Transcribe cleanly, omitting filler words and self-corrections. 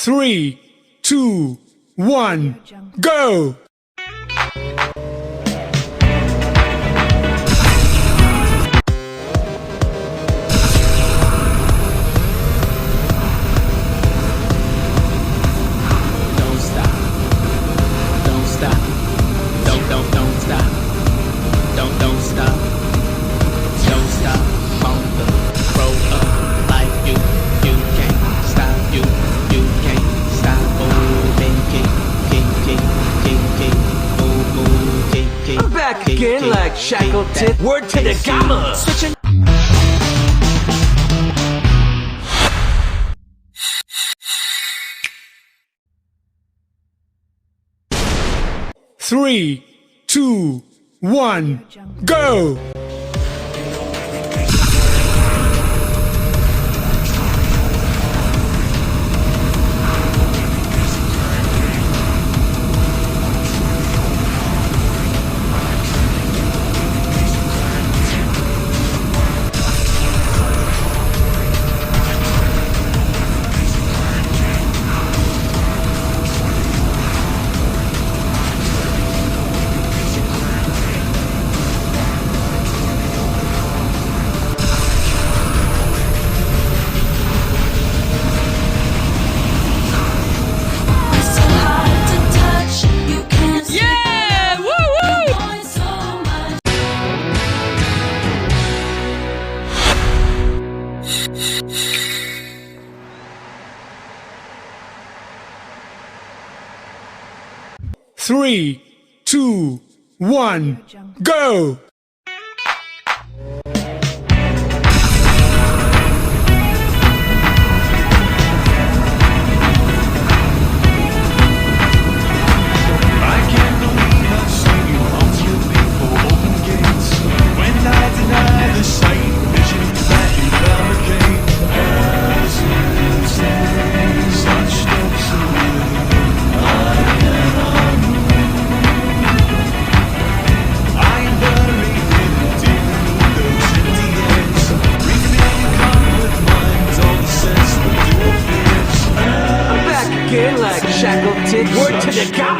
3, 2, 1, go! Don't stop. Don't stop. Don't stop. Don't stop. Don't stop. On the roll up like you can't stop. You can't stop. Moving, I'm back again like Shackleton. Word to the gamma. Switching. Three, two, one, go! Three, two, one, go! Like Shackleton. Word to the gamma.